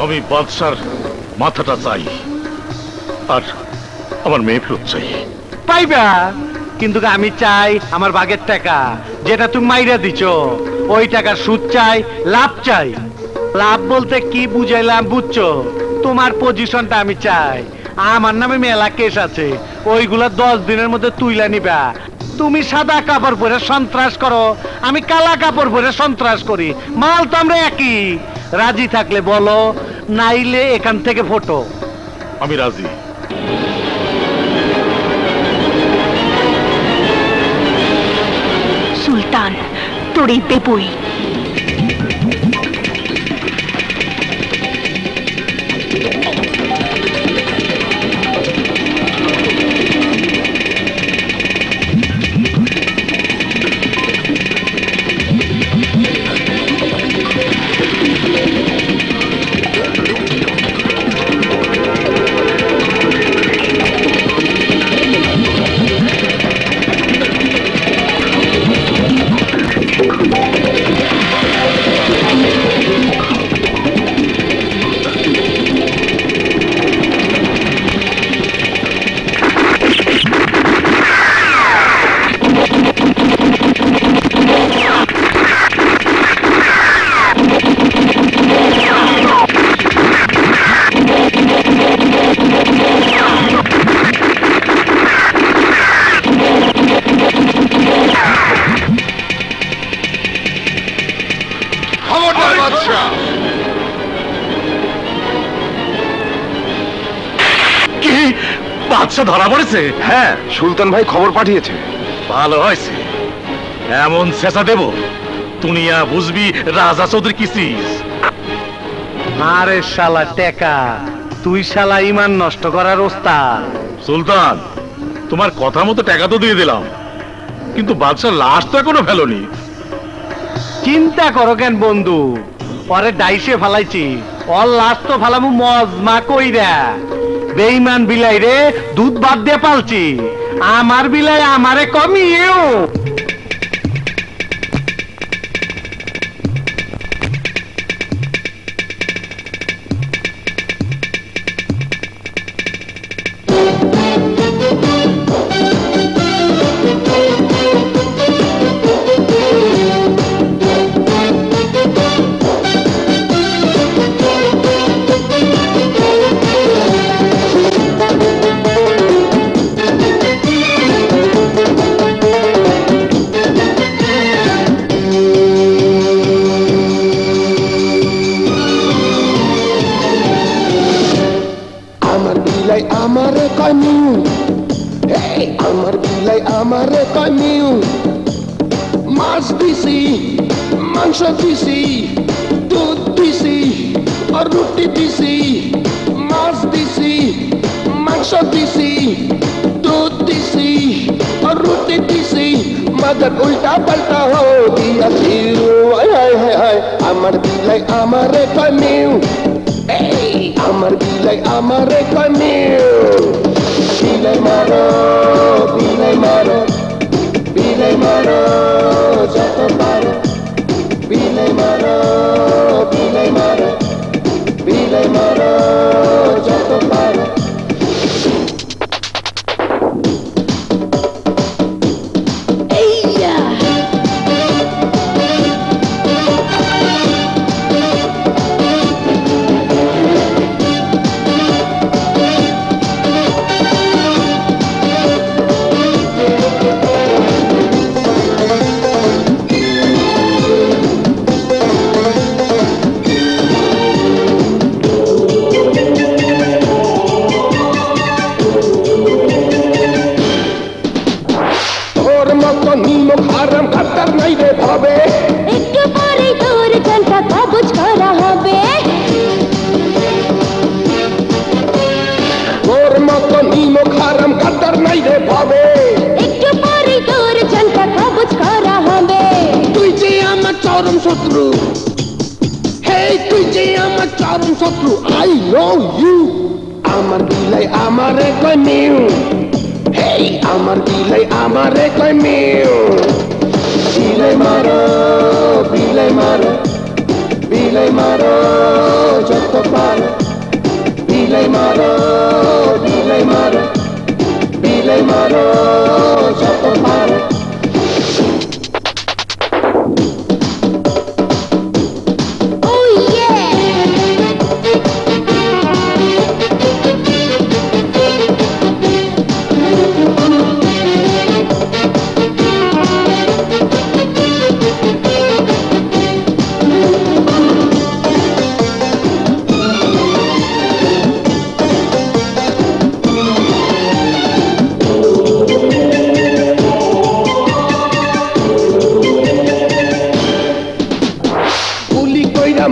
আমি বাদশার মাথাটা চাই আর আমার মেয়ে ফেরত চাই। পাইবা, কিন্তু আমি চাই আমার ভাগের টাকা যেটা তুমি মাইরা দিছ, ওই টাকার সুদ চাই, লাভ চাই। লাভ বলতে কি বুঝাইলাম বুঝছো? তোমার পজিশনটা আমি চাই। আমার নামে মেলা কেস আছে, ওইগুলা 10 দিনের মধ্যে তুইলা নিবা। তুমি সাদা কাপড় পরে সন্ত্রাস করো, আমি কালা কাপড় পরে সন্ত্রাস করি, মাল তো আমরা একই। রাজি থাকলে বলো, নাইলে এখান থেকে ফটো। আমি রাজি। সুলতান, তোর এই পেপই ধরা পড়েছে? হ্যাঁ, সুলতান ভাই খবর পাঠিয়েছে। ভালো হয়েছে, এমন চেঁচা দেব দুনিয়া বুঝবি রাজা চৌধুরী কিসিস। আরে শালা টেকা, তুই শালা ইমান নষ্ট করার ওস্তাদ। সুলতান, তোমার কথা মতো টাকা তো দিয়ে দিলাম, কিন্তু বাদশার লাশ তো এখনো ফেলোনি। চিন্তা করো কেন বন্ধু, পরে ডাইসে ফালাইছি, ওর লাশ তো ফালামু মজমা কইরা। বেঈমান বিলাই রে দুধ ভাত দিয়ে পালছি, আমার বিলাই আমারে কমিয়েও। उल्टा पलटा हो दिया আমার বিলাই আমারে কমিউ, আমার বিলাই আমারে কমিউ। বিলাই মারো, বিলাই মারো, বিলাই মারো যত পারো। বিলাই মারো, বিলাই মারো, বিলাই মারো যত পারো। শত্রু, I know you. আমার বিলাই আমারে কয় মিউ, হেই আমার বিলাই আমারে কয় মিউ। বিলাই মারো, বিলাই মারো, বিলাই মারো যত পারো।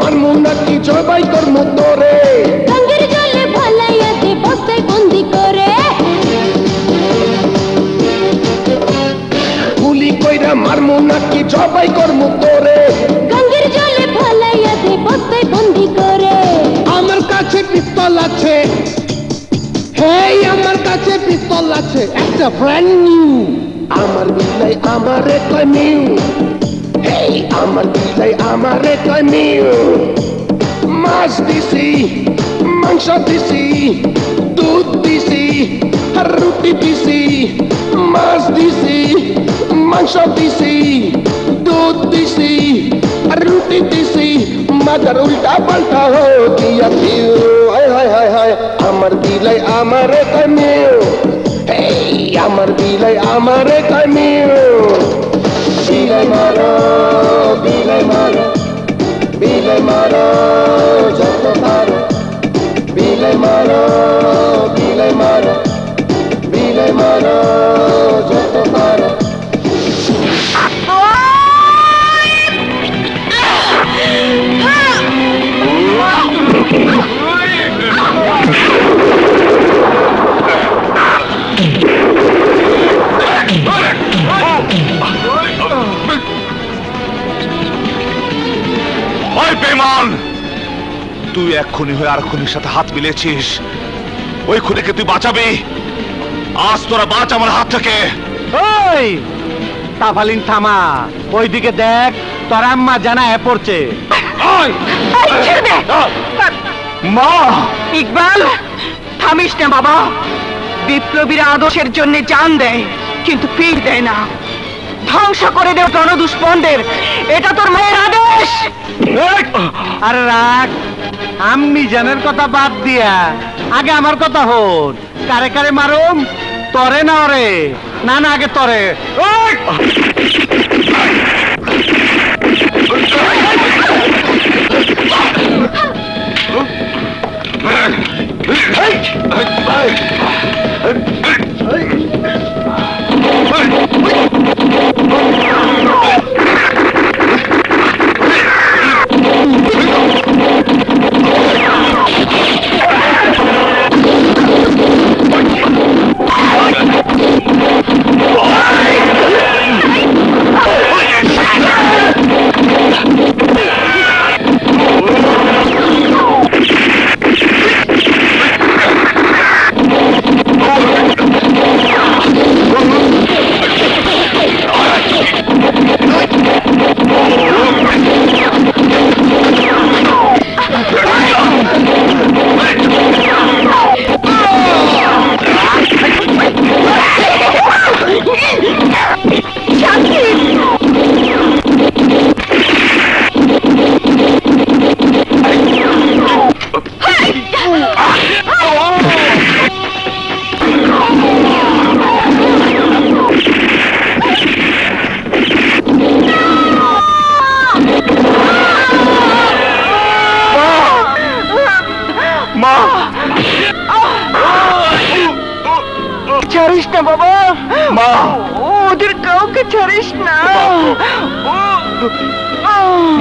মারমু নাকি জবাই করমু তোরে গঙ্গের জলে ভালাইয়া দে বস্তায় বন্দি করে গুলি কইরা মারমু নাকি জবাই করমু তোরে গঙ্গের জলে ভালাইয়া দে বস্তায় বন্দি করে আমার কাছে পিস্তল আছে হেই আমার কাছে পিস্তল আছে একটা ব্র্যান্ড নিউ আমার বিলাই আমারে কয় নিউ হেই আমার বিলাই আমারে কয় নিউ মাছ দিছি মাংস দিছি দুধ দিছি আর রুটি দিছি মাছ দিছি মাংস দিছি দুধ দিছি আর রুটি দিছি মাদার উল্টা পাল্টা হো দিয়া দিও হায় হায় হায় হায় আমার বিলাই আমারে কয় নিউ হেই আমার বিলাই আমারে কয় নিউ বিলাই মারো বিলাই মারো বিলাই মারো যত পারো বিলাই মারো বিলাই মারো বিলাই মারো যত পারো ওই বেমান, তুই এক খুনি হয়ে আর খুনির সাথে হাত মিলেছিস। ওই খুনিকে তুই বাঁচাবি। আজ তোরা বাঁচ আমার হাত থেকে। ওই তাফালিন থামা, ওইদিকে দেখ তোর আম্মা জানায় পড়ছে। মা! ইকবাল, থামিস না বাবা। বিপ্লবীরা আদর্শের জন্য জান দেয়, কিন্তু ফির দেয় না। ধ্বংস করে দেও জনদুষ্পন্দের, এটা তোর মায়ের আদেশ। আরে রাখ, আম্মি জানের কথা বাদ দিয়া আগে আমার কথা হন। কারে কারে মারুম, তরে না ওরে? না না, আগে তরে। ছাড়িস না বাবা, মা! ওদের কাউকে ছাড়িস না। মা!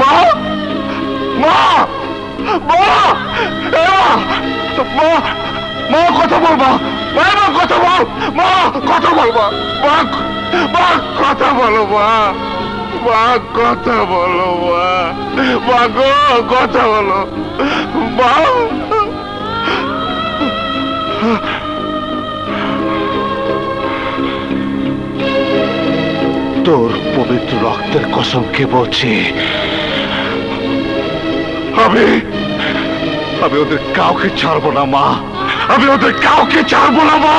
মা! মা! মা! মা কথা বলবা, মা কথা বল, মা কথা বলবা, মা কথা বলো, মা কথা বলো, মা গো কথা বলো, মা। তোর পবিত্র রক্তের কসমকে বলছি, আমি ওদের কাউকে ছাড়বো না মা, আমি ওদের কাউকে ছাড়বো না মা।